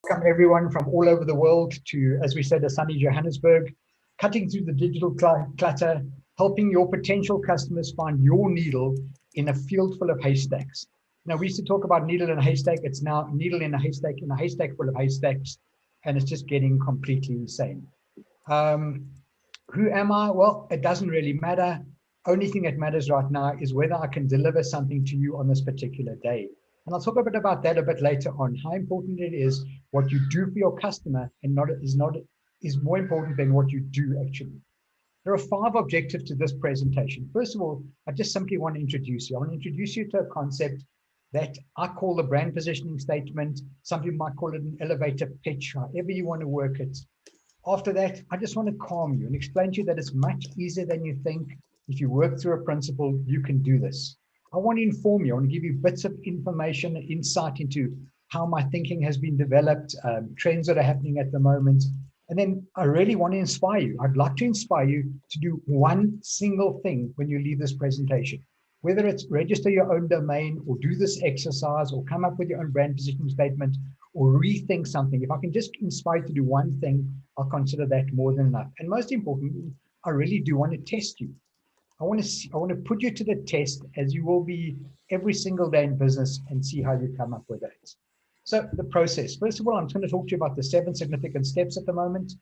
Welcome everyone from all over the world to, as we said, a sunny Johannesburg, cutting through the digital clutter, helping your potential customers find your needle in a field full of haystacks. Now, we used to talk about needle in a haystack. It's now needle in a haystack full of haystacks, and it's just getting completely insane. Who am I? Well, it doesn't really matter. Only thing that matters right now is whether I can deliver something to you on this particular day. And I'll talk a bit about that a bit later on, how important it is what you do for your customer and is more important than what you do actually. There are 5 objectives to this presentation. First of all, I just simply want to introduce you. I want to introduce you to a concept that I call the brand positioning statement. Some people might call it an elevator pitch, however you want to work it. After that, I just want to calm you and explain to you that it's much easier than you think. If you work through a principle, you can do this. I want to inform you. I want to give you bits of information, insight into how my thinking has been developed, trends that are happening at the moment. And then I really want to inspire you. I'd like to inspire you to do one single thing when you leave this presentation, whether it's register your own domain or do this exercise or come up with your own brand positioning statement or rethink something. If I can just inspire you to do one thing, I'll consider that more than enough. And most importantly, I really do want to test you. I want to put you to the test, as you will be every single day in business, and see how you come up with it. So the process. First of all, I'm going to talk to you about the 7 significant steps at the moment.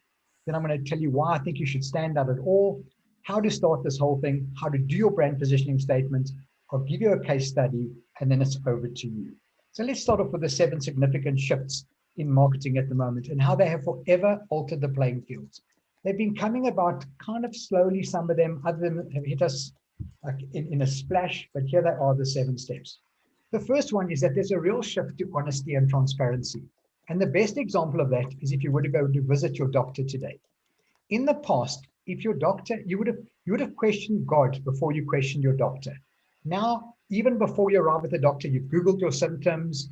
Then I'm going to tell you why I think you should stand out at all, how to start this whole thing, how to do your brand positioning statement. I'll give you a case study, and then it's over to you. So let's start off with the 7 significant shifts in marketing at the moment and how they have forever altered the playing fields. They've been coming about kind of slowly. Some of them, other than have hit us like in a splash, but here they are, the 7 steps. The first one is that there's a real shift to honesty and transparency. And the best example of that is if you were to go to visit your doctor today. In the past, if your doctor, you would have questioned God before you questioned your doctor. Now, even before you arrive at the doctor, you've Googled your symptoms.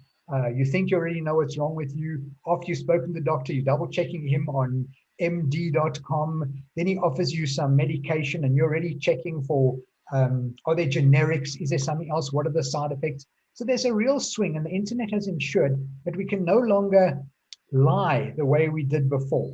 You think you already know what's wrong with you. After you've spoken to the doctor, you're double checking him on md.com, then he offers you some medication and you're already checking for, are there generics? Is there something else? What are the side effects? So there's a real swing, and the internet has ensured that we can no longer lie the way we did before.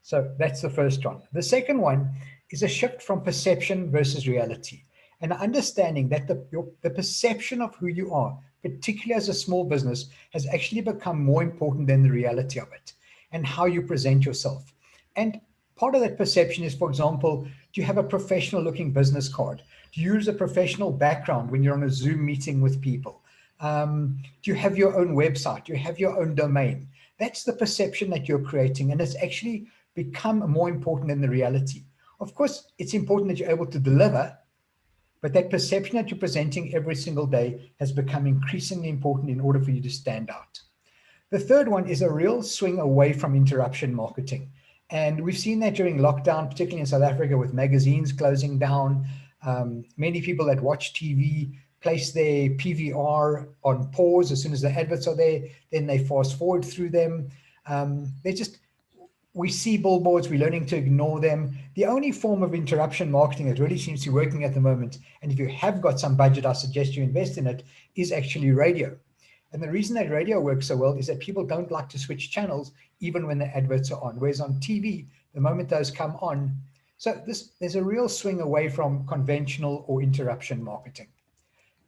So that's the first one. The second one is a shift from perception versus reality, and understanding that the perception of who you are, particularly as a small business, has actually become more important than the reality of it and how you present yourself. And part of that perception is, for example, do you have a professional looking business card? Do you use a professional background when you're on a Zoom meeting with people? Do you have your own website? Do you have your own domain? That's the perception that you're creating, and it's actually become more important than the reality. Of course, it's important that you're able to deliver, but that perception that you're presenting every single day has become increasingly important in order for you to stand out. The third one is a real swing away from interruption marketing. And we've seen that during lockdown, particularly in South Africa, with magazines closing down. Many people that watch TV place their PVR on pause as soon as the adverts are there, then they fast forward through them. We see billboards, we're learning to ignore them. The only form of interruption marketing that really seems to be working at the moment, and if you have got some budget, I suggest you invest in it, is actually radio. And the reason that radio works so well is that people don't like to switch channels even when the adverts are on. Whereas on TV, the moment those come on, so there's a real swing away from conventional or interruption marketing.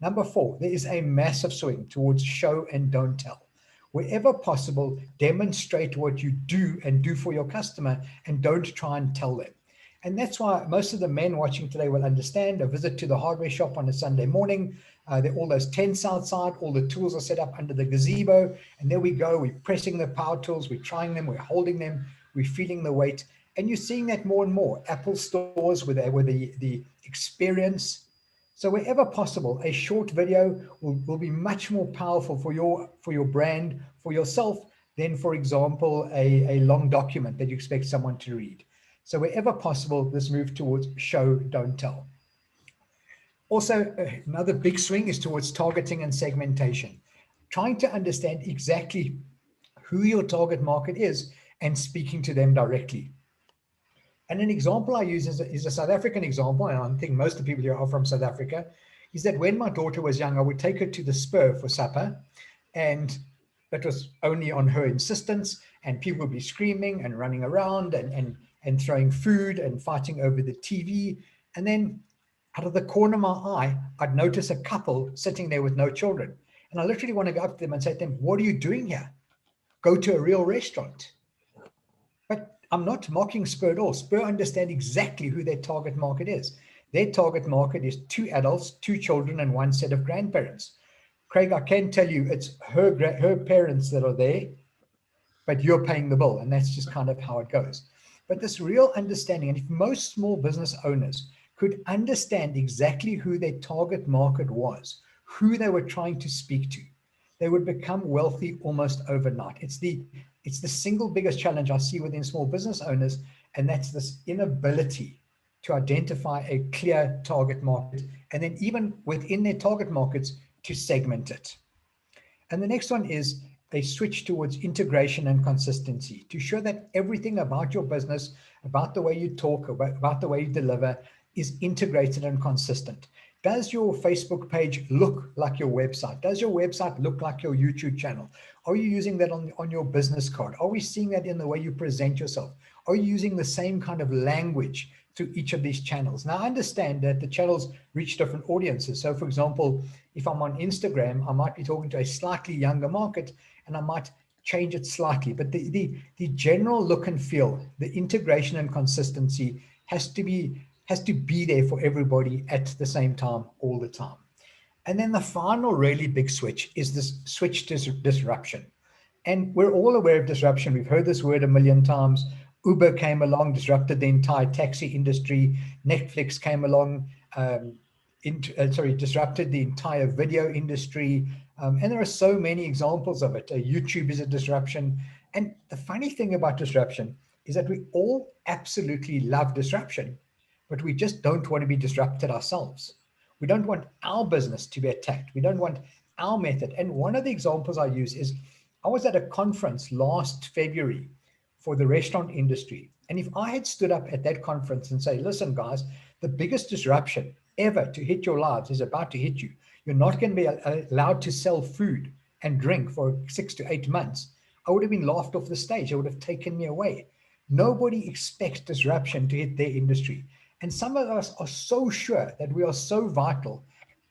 Number 4, there is a massive swing towards show and don't tell. Wherever possible, demonstrate what you do and do for your customer, and don't try and tell them. And that's why most of the men watching today will understand a visit to the hardware shop on a Sunday morning. There are all those tents outside, all the tools are set up under the gazebo, and there we go, we're pressing the power tools, we're trying them, we're holding them, we're feeling the weight. And you're seeing that more and more. Apple stores with the experience. So wherever possible, a short video will be much more powerful for your brand, for yourself, than, for example, a long document that you expect someone to read. So wherever possible, this move towards show, don't tell. Also, another big swing is towards targeting and segmentation, trying to understand exactly who your target market is and speaking to them directly. And an example I use is a South African example, and I think most of the people here are from South Africa, is that when my daughter was young, I would take her to the Spur for supper, and that was only on her insistence, and people would be screaming and running around and throwing food and fighting over the TV. And then out of the corner of my eye, I'd notice a couple sitting there with no children. And I literally want to go up to them and say to them, what are you doing here? Go to a real restaurant. But I'm not mocking Spur at all. Spur understand exactly who their target market is. Their target market is 2 adults, 2 children, and 1 set of grandparents. Craig, I can tell you it's her parents that are there, but you're paying the bill. And that's just kind of how it goes. But this real understanding, and if most small business owners could understand exactly who their target market was, who they were trying to speak to, they would become wealthy almost overnight. It's the single biggest challenge I see within small business owners, and that's this inability to identify a clear target market, and then even within their target markets to segment it. And the next one is a switch towards integration and consistency to show that everything about your business, about the way you talk, about the way you deliver is integrated and consistent. Does your Facebook page look like your website? Does your website look like your YouTube channel? Are you using that on your business card? Are we seeing that in the way you present yourself? Are you using the same kind of language through each of these channels? Now, I understand that the channels reach different audiences. So, for example, if I'm on Instagram, I might be talking to a slightly younger market, and I might change it slightly. But the general look and feel, the integration and consistency has to be there for everybody at the same time all the time. And then the final really big switch is this switch to disruption. And we're all aware of disruption. We've heard this word a million times. Uber came along, disrupted the entire taxi industry. Netflix came along, disrupted the entire video industry. And there are so many examples of it. YouTube is a disruption. And the funny thing about disruption is that we all absolutely love disruption, but we just don't want to be disrupted ourselves. We don't want our business to be attacked. We don't want our method. And one of the examples I use is I was at a conference last February for the restaurant industry. And if I had stood up at that conference and say, listen, guys, the biggest disruption ever to hit your lives is about to hit you. You're not going to be allowed to sell food and drink for 6 to 8 months. I would have been laughed off the stage. They would have taken me away. Nobody expects disruption to hit their industry. And some of us are so sure that we are so vital,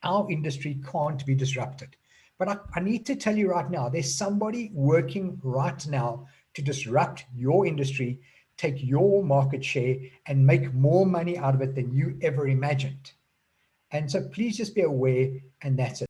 our industry can't be disrupted. But I need to tell you right now, there's somebody working right now to disrupt your industry, take your market share, and make more money out of it than you ever imagined. And so please just be aware, and that's it.